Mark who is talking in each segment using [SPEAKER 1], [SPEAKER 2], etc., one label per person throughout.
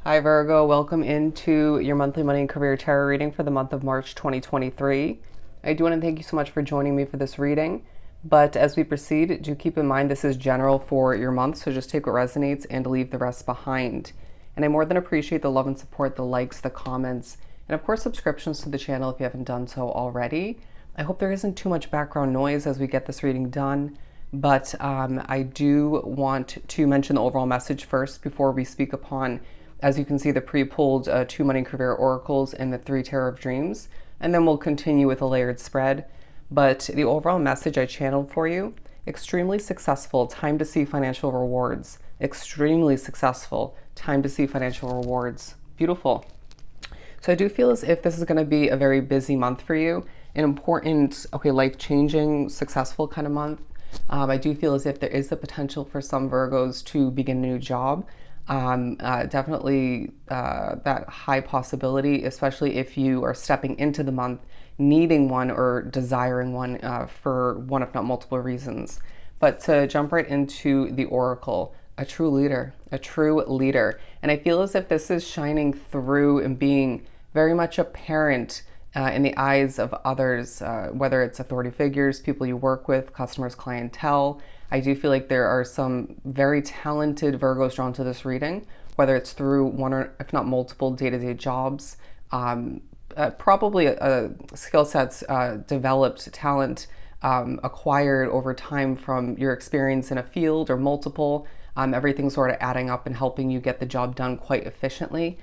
[SPEAKER 1] Hi Virgo, welcome into your monthly money and career tarot reading for the month of March 2023. I do want to thank you so much for joining me for this reading, but as we proceed, do keep in mind this is general for your month, so just take what resonates and leave the rest behind. And I more than appreciate the love and support, the likes, the comments, and of course subscriptions to the channel if you haven't done so already. I hope there isn't too much background noise as we get this reading done. But I do want to mention the overall message first before we speak upon, as you can see, the pre-pulled 2 money career oracles and the 3 tarot of dreams. And then we'll continue with a layered spread. But the overall message I channeled for you: extremely successful, time to see financial rewards. Extremely successful, time to see financial rewards. Beautiful. So I do feel as if this is going to be a very busy month for you, an important, life-changing, successful kind of month. I do feel as if there is the potential for some Virgos to begin a new job. Definitely that high possibility, especially if you are stepping into the month needing one or desiring one for one, if not multiple reasons. But to jump right into the oracle, a true leader, a true leader. And I feel as if this is shining through and being very much apparent in the eyes of others, whether it's authority figures, people you work with, customers, clientele. I do feel like there are some very talented Virgos drawn to this reading, whether it's through one or if not multiple day-to-day jobs, probably skill sets, developed talent, acquired over time from your experience in a field or multiple, everything sort of adding up and helping you get the job done quite efficiently.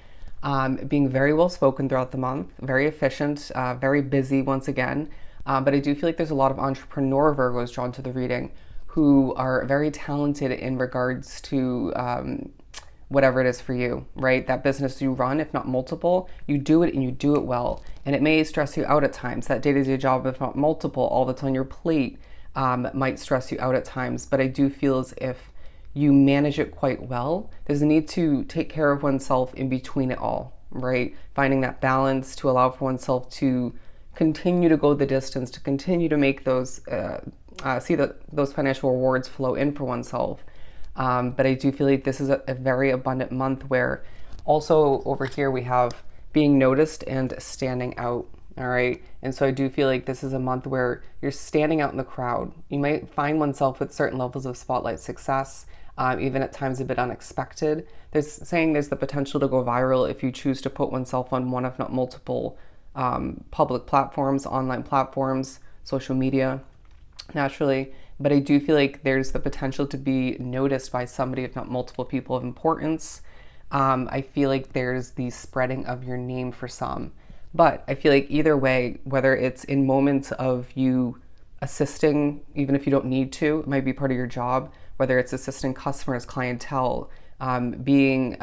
[SPEAKER 1] Being very well spoken throughout the month, very efficient, very busy once again. But I do feel like there's a lot of entrepreneur Virgos drawn to the reading who are very talented in regards to whatever it is for you, right? That business you run, if not multiple, you do it and you do it well. And it may stress you out at times. That day-to-day job, if not multiple, all that's on your plate might stress you out at times. But I do feel as if you manage it quite well. There's a need to take care of oneself in between it all, right? Finding that balance to allow for oneself to continue to go the distance, to continue to make those, those financial rewards flow in for oneself. But I do feel like this is a very abundant month where also over here we have being noticed and standing out. All right. And so I do feel like this is a month where you're standing out in the crowd. You might find oneself with certain levels of spotlight success, even at times a bit unexpected. There's the potential to go viral if you choose to put oneself on one, if not multiple, public platforms, online platforms, social media, naturally. But I do feel like there's the potential to be noticed by somebody, if not multiple people of importance. I feel like there's the spreading of your name for some. But I feel like either way, whether it's in moments of you assisting, even if you don't need to, it might be part of your job, whether it's assisting customers, clientele, being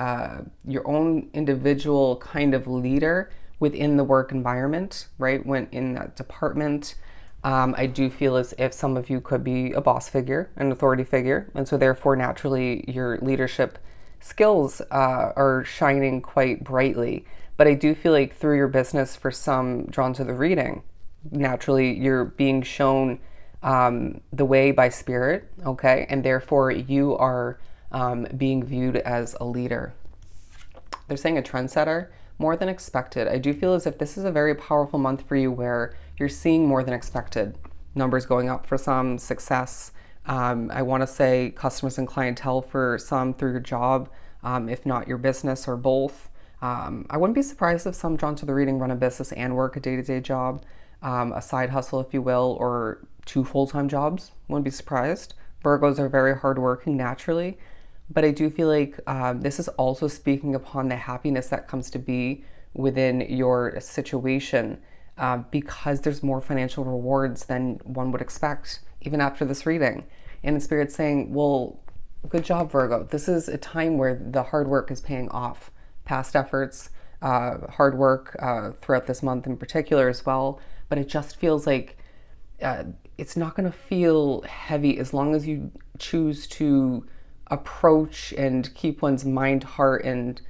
[SPEAKER 1] your own individual kind of leader within the work environment, right? When in that department, I do feel as if some of you could be a boss figure, an authority figure, and so therefore naturally your leadership skills are shining quite brightly. But I do feel like through your business, for some drawn to the reading, naturally you're being shown the way by spirit, okay? And therefore you are being viewed as a leader. They're saying a trendsetter, more than expected. I do feel as if this is a very powerful month for you where you're seeing more than expected. Numbers going up for some, success. I want to say customers and clientele for some through your job, if not your business or both. I wouldn't be surprised if some drawn to the reading run a business and work a day-to-day job, a side hustle, if you will, or 2 full-time jobs. Wouldn't be surprised. Virgos are very hardworking naturally, but I do feel like this is also speaking upon the happiness that comes to be within your situation because there's more financial rewards than one would expect, even after this reading. And the Spirit's saying, well, good job, Virgo. This is a time where the hard work is paying off. Past efforts, hard work throughout this month in particular as well. But it just feels like it's not going to feel heavy as long as you choose to approach and keep one's mind, heart, and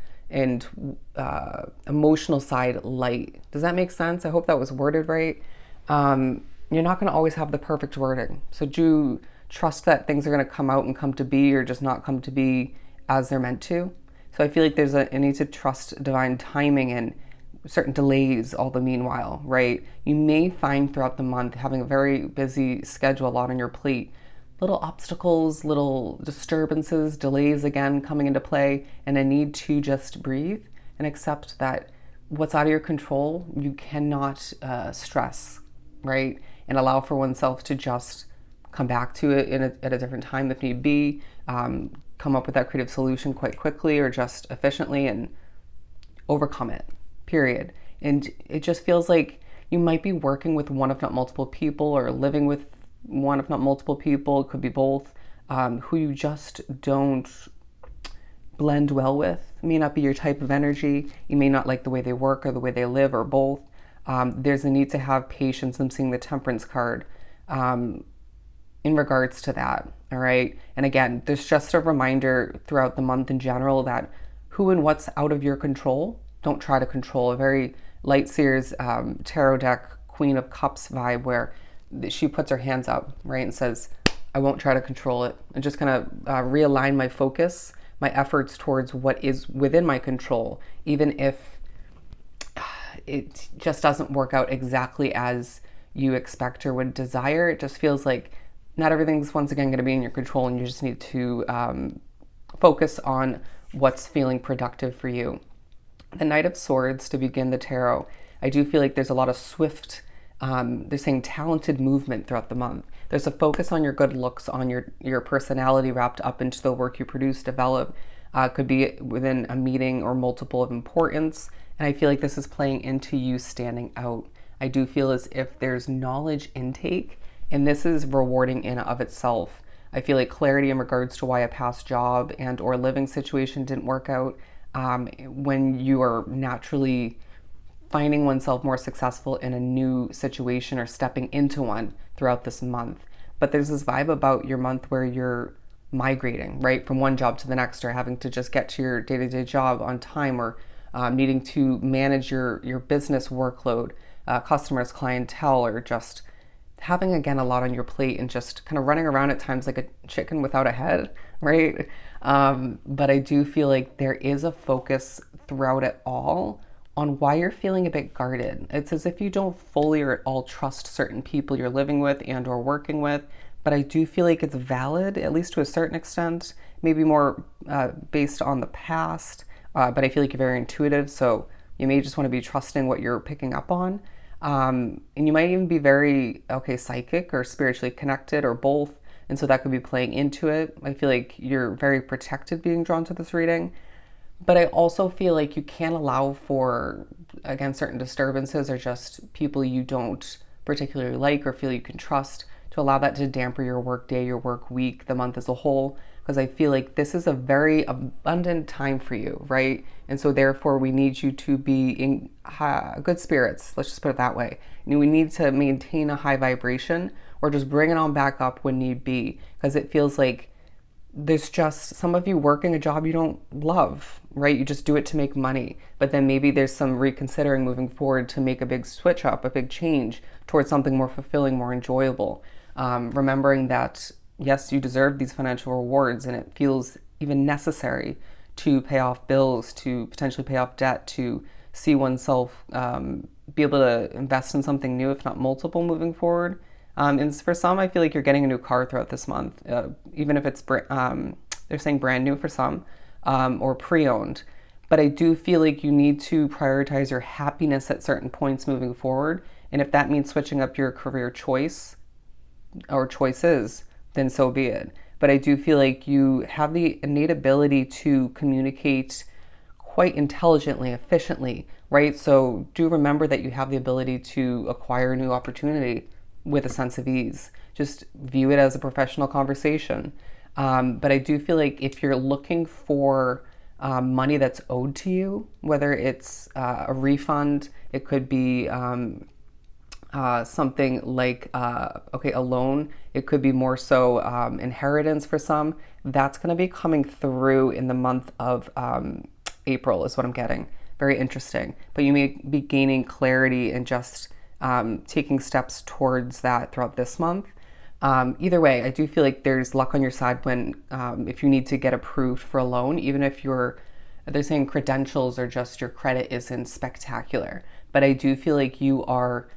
[SPEAKER 1] emotional side light. Does that make sense? I hope that was worded right. You're not going to always have the perfect wording. So do trust that things are going to come out and come to be, or just not come to be as they're meant to. So I feel like there's a need to trust divine timing and certain delays all the meanwhile, right? You may find throughout the month having a very busy schedule, a lot on your plate, little obstacles, little disturbances, delays again coming into play, and a need to just breathe and accept that what's out of your control, you cannot stress, right? And allow for oneself to just come back to it at a different time if need be, come up with that creative solution quite quickly or just efficiently and overcome it, period. And it just feels like you might be working with one, if not multiple people, or living with one, if not multiple people, it could be both, who you just don't blend well with. It may not be your type of energy. You may not like the way they work or the way they live or both. There's a need to have patience. I'm seeing the Temperance card in regards to that. All right. And again, there's just a reminder throughout the month in general that who and what's out of your control, don't try to control. A very Light Seers tarot deck, Queen of Cups vibe, where she puts her hands up, right, and says, I won't try to control it. I'm just going to realign my focus, my efforts towards what is within my control, even if it just doesn't work out exactly as you expect or would desire. It just feels like not everything's once again going to be in your control, and you just need to focus on what's feeling productive for you. The Knight of Swords to begin the tarot, I do feel like there's a lot of swift, they're saying talented movement throughout the month. There's a focus on your good looks, on your personality wrapped up into the work you produce, develop. Could be within a meeting or multiple of importance. And I feel like this is playing into you standing out. I do feel as if there's knowledge intake, and this is rewarding in and of itself. I feel like clarity in regards to why a past job and or living situation didn't work out, when you are naturally finding oneself more successful in a new situation or stepping into one throughout this month. But there's this vibe about your month where you're migrating, right, from one job to the next, or having to just get to your day-to-day job on time, or needing to manage your business workload, customers, clientele, or just having again a lot on your plate and just kind of running around at times like a chicken without a head, right? But I do feel like there is a focus throughout it all on why you're feeling a bit guarded. It's as if you don't fully or at all trust certain people you're living with and or working with, but I do feel like it's valid, at least to a certain extent, maybe more based on the past, but I feel like you're very intuitive, so you may just want to be trusting what you're picking up on. And you might even be very, psychic or spiritually connected or both. And so that could be playing into it. I feel like you're very protected being drawn to this reading. But I also feel like you can't allow for, again, certain disturbances or just people you don't particularly like or feel you can trust to allow that to damper your work day, your work week, the month as a whole. Because I feel like this is a very abundant time for you, right? And so therefore we need you to be in good spirits. Let's just put it that way. And we need to maintain a high vibration or just bring it on back up when need be. Because it feels like there's just some of you working a job you don't love, right? You just do it to make money. But then maybe there's some reconsidering moving forward to make a big switch up, a big change towards something more fulfilling, more enjoyable. Remembering that yes, you deserve these financial rewards, and it feels even necessary to pay off bills, to potentially pay off debt, to see oneself be able to invest in something new, if not multiple, moving forward. And for some, I feel like you're getting a new car throughout this month, even if it's, they're saying brand new for some, or pre-owned. But I do feel like you need to prioritize your happiness at certain points moving forward. And if that means switching up your career choice or choices, then so be it. But I do feel like you have the innate ability to communicate quite intelligently, efficiently, right? So do remember that you have the ability to acquire a new opportunity with a sense of ease. Just view it as a professional conversation. But I do feel like if you're looking for money that's owed to you, whether it's a refund, it could be something like, a loan. It could be more so inheritance for some. That's going to be coming through in the month of April is what I'm getting. Very interesting. But you may be gaining clarity and just taking steps towards that throughout this month. Either way, I do feel like there's luck on your side when if you need to get approved for a loan, even if you're They're saying credentials are just your credit isn't spectacular. But I do feel like you are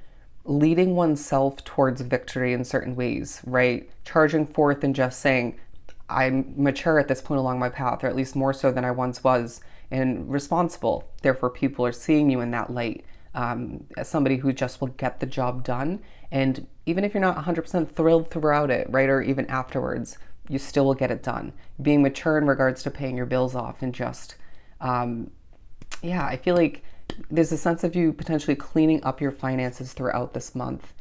[SPEAKER 1] leading oneself towards victory in certain ways, right? Charging forth and just saying, I'm mature at this point along my path, or at least more so than I once was, and responsible. Therefore, people are seeing you in that light, as somebody who just will get the job done. And even if you're not 100% thrilled throughout it, right, or even afterwards, you still will get it done. Being mature in regards to paying your bills off and just, yeah, I feel like there's a sense of you potentially cleaning up your finances throughout this month,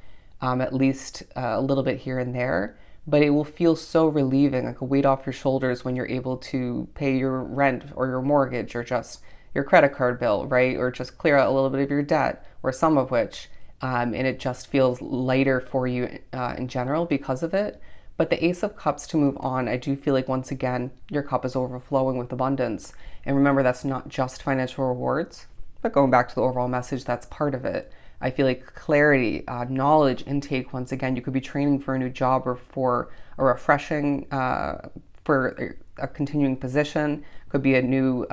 [SPEAKER 1] at least a little bit here and there. But it will feel so relieving, like a weight off your shoulders when you're able to pay your rent or your mortgage or just your credit card bill, right? Or just clear out a little bit of your debt or some of which. And it just feels lighter for you in general because of it. But the Ace of Cups to move on, I do feel like once again, your cup is overflowing with abundance. And remember, that's not just financial rewards, but going back to the overall message, that's part of it. I feel like clarity, knowledge intake, once again, you could be training for a new job or for a refreshing, for a continuing position, could be a new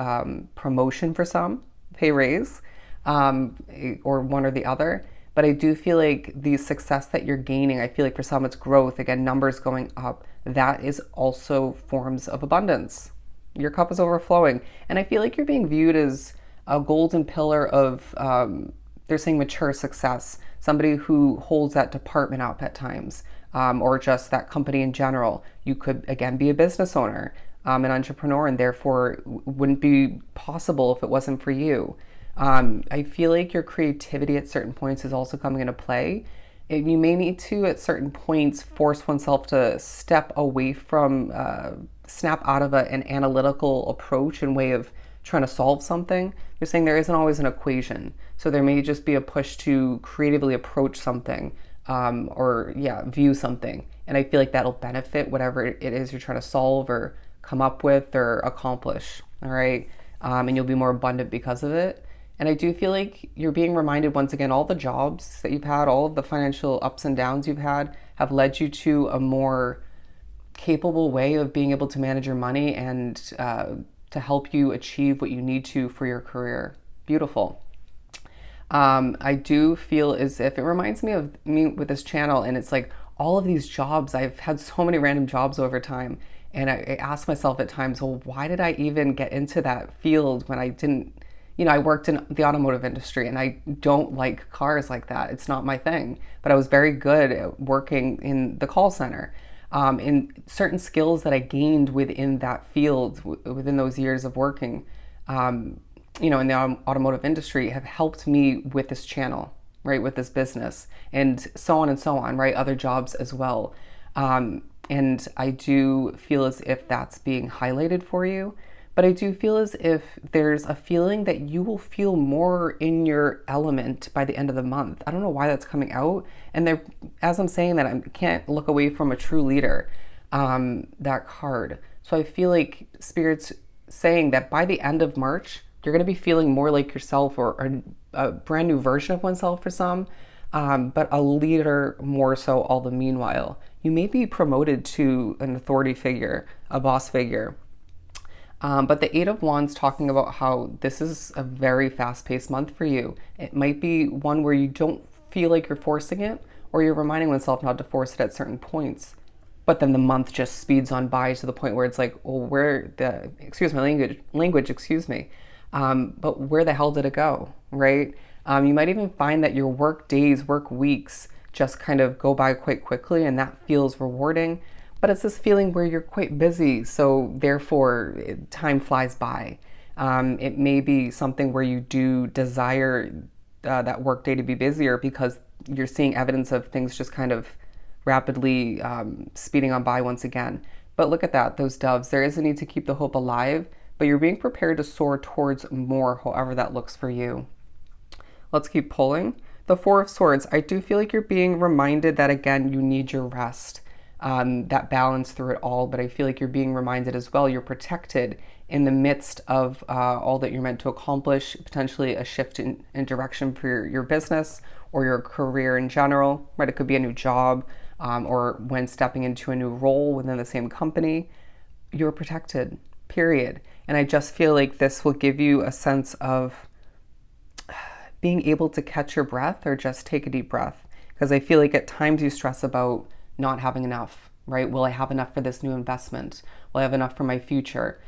[SPEAKER 1] promotion for some, pay raise, or one or the other. But I do feel like the success that you're gaining, I feel like for some it's growth, again, numbers going up, that is also forms of abundance. Your cup is overflowing. And I feel like you're being viewed as a golden pillar of, they're saying mature success, somebody who holds that department up at times, or just that company in general. You could, again, be a business owner, an entrepreneur, and therefore wouldn't be possible if it wasn't for you. I feel like your creativity at certain points is also coming into play. And you may need to, at certain points, force oneself to step away from, snap out of an analytical approach and way of trying to solve something. They're saying there isn't always an equation. So there may just be a push to creatively approach something, or view something. And I feel like that'll benefit whatever it is you're trying to solve or come up with or accomplish. All right. And you'll be more abundant because of it. And I do feel like you're being reminded once again, all the jobs that you've had, all of the financial ups and downs you've had have led you to a more capable way of being able to manage your money and to help you achieve what you need to for your career. Beautiful. I do feel as if it reminds me of me with this channel, and it's like all of these jobs, I've had so many random jobs over time. And I ask myself at times, well, why did I even get into that field when I didn't, I worked in the automotive industry and I don't like cars like that. It's not my thing. But I was very good at working in the call center. And certain skills that I gained within that field, within those years of working, in the automotive industry have helped me with this channel, right, with this business and so on, right, other jobs as well. And I do feel as if that's being highlighted for you. But I do feel as if there's a feeling that you will feel more in your element by the end of the month. I don't know why that's coming out. And as I'm saying that, I can't look away from a true leader, that card. So I feel like Spirit's saying that by the end of March, you're going to be feeling more like yourself, or a brand new version of oneself for some, but a leader more so all the meanwhile. You may be promoted to an authority figure, a boss figure. But the Eight of Wands talking about how this is a very fast-paced month for you. It might be one where you don't feel like you're forcing it, or you're reminding oneself not to force it at certain points. But then the month just speeds on by to the point where it's like, well, excuse my language, excuse me. But where the hell did it go, right? You might even find that your work days, work weeks just kind of go by quite quickly, and that feels rewarding. But it's this feeling where you're quite busy, so therefore time flies by. It may be something where you do desire that work day to be busier because you're seeing evidence of things just kind of rapidly speeding on by once again. But look at that, those doves. There is a need to keep the hope alive, but you're being prepared to soar towards more, however that looks for you. Let's keep pulling. The Four of Swords. I do feel like you're being reminded that, again, you need your rest. That balance through it all, but I feel like you're being reminded as well, you're protected in the midst of all that you're meant to accomplish, potentially a shift in direction for your business or your career in general, right? It could be a new job, or when stepping into a new role within the same company. You're protected, period. And I just feel like this will give you a sense of being able to catch your breath or just take a deep breath. Because I feel like at times you stress about not having enough, right? Will I have enough for this new investment? Will I have enough for my future?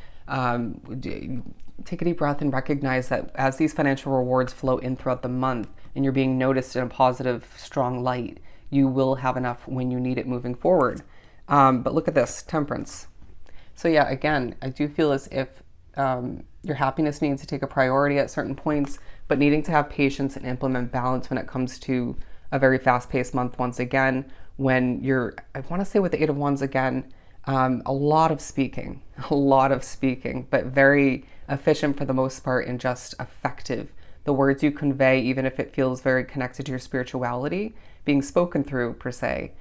[SPEAKER 1] Take a deep breath and recognize that as these financial rewards flow in throughout the month and you're being noticed in a positive, strong light, you will have enough when you need it moving forward. But look at this, temperance. So yeah, again, I do feel as if your happiness needs to take a priority at certain points, but needing to have patience and implement balance when it comes to a very fast-paced month once again, when you're, I want to say with the Eight of Wands again, a lot of speaking, but very efficient for the most part and just effective. The words you convey, even if it feels very connected to your spirituality, being spoken through per se,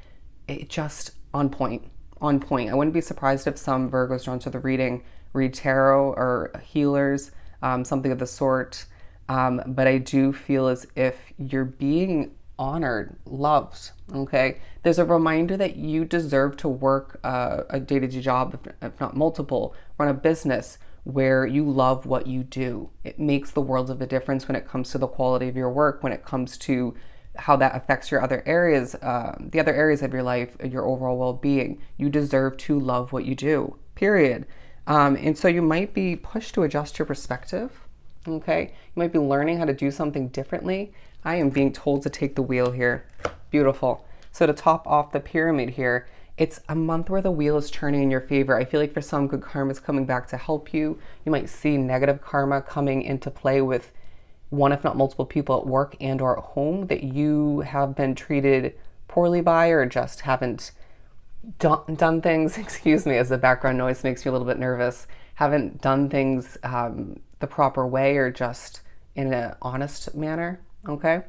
[SPEAKER 1] it just on point, on point. I wouldn't be surprised if some Virgos drawn to the reading read tarot or healers, something of the sort. But I do feel as if you're being honored, loved, okay? There's a reminder that you deserve to work a day-to-day job, if not multiple, run a business where you love what you do. It makes the world of a difference when it comes to the quality of your work, when it comes to how that affects your other areas, the other areas of your life, your overall well-being. You deserve to love what you do, period. And so you might be pushed to adjust your perspective, okay? You might be learning how to do something differently. I am being told to take the wheel here. Beautiful. So to top off the pyramid here, it's a month where the wheel is turning in your favor. I feel like for some, good karma is coming back to help you. You might see negative karma coming into play with one, if not multiple people at work and or at home that you have been treated poorly by or just haven't done things, excuse me, as the background noise makes me a little bit nervous, haven't done things the proper way or just in an honest manner, okay?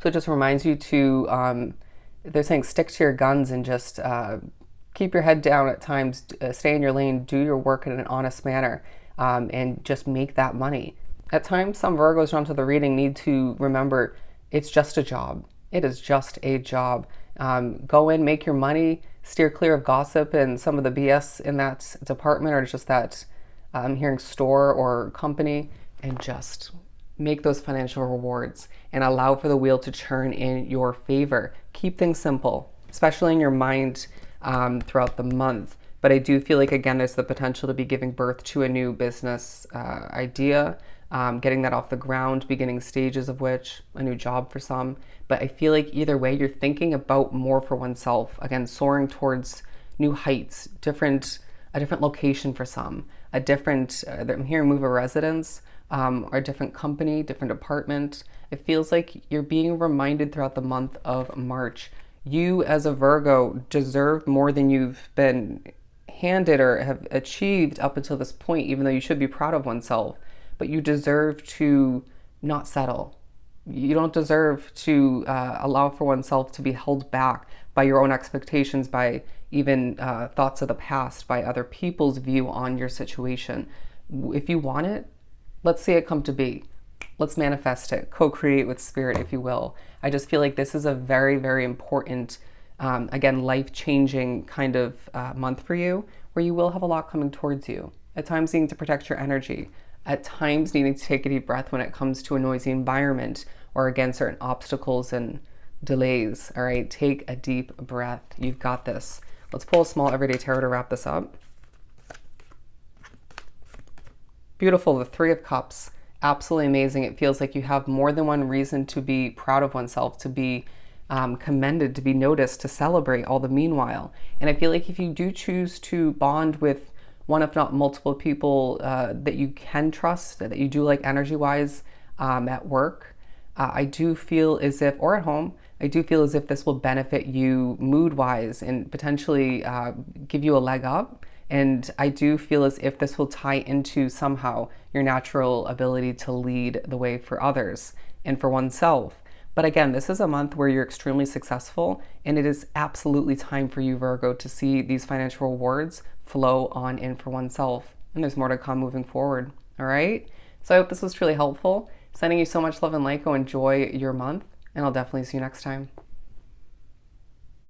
[SPEAKER 1] So it just reminds you to, they're saying stick to your guns and just keep your head down at times, stay in your lane, do your work in an honest manner, and just make that money. At times, some Virgos drawn to the reading need to remember it's just a job. It is just a job. Go in, make your money, steer clear of gossip and some of the BS in that department or just that I'm hearing store or company, and just make those financial rewards and allow for the wheel to turn in your favor. Keep things simple, especially in your mind throughout the month. But I do feel like, again, there's the potential to be giving birth to a new business idea, getting that off the ground, beginning stages of which, a new job for some. But I feel like either way, you're thinking about more for oneself. Again, soaring towards new heights, a different location for some, a different, I'm hearing move a residence, or a different company, different apartment. It feels like you're being reminded throughout the month of March. You as a Virgo deserve more than you've been handed or have achieved up until this point, even though you should be proud of oneself. But you deserve to not settle. You don't deserve to allow for oneself to be held back by your own expectations, by even thoughts of the past, by other people's view on your situation. If you want it, let's see it come to be. Let's manifest it, co-create with spirit, if you will. I just feel like this is a very, very important, again, life-changing kind of month for you, where you will have a lot coming towards you. At times needing to protect your energy, at times needing to take a deep breath when it comes to a noisy environment or again, certain obstacles and delays. All right, take a deep breath. You've got this. Let's pull a small everyday tarot to wrap this up. Beautiful, the Three of Cups. Absolutely amazing. It feels like you have more than one reason to be proud of oneself, to be commended, to be noticed, to celebrate all the meanwhile. And I feel like if you do choose to bond with one, if not multiple people that you can trust, that you do like energy-wise at work, I do feel as if, or at home, I do feel as if this will benefit you mood-wise and potentially give you a leg up. And I do feel as if this will tie into somehow your natural ability to lead the way for others and for oneself. But again, this is a month where you're extremely successful, and it is absolutely time for you, Virgo, to see these financial rewards flow on in for oneself. And there's more to come moving forward. All right? So I hope this was truly helpful. Sending you so much love and light. Go enjoy your month, and I'll definitely see you next time.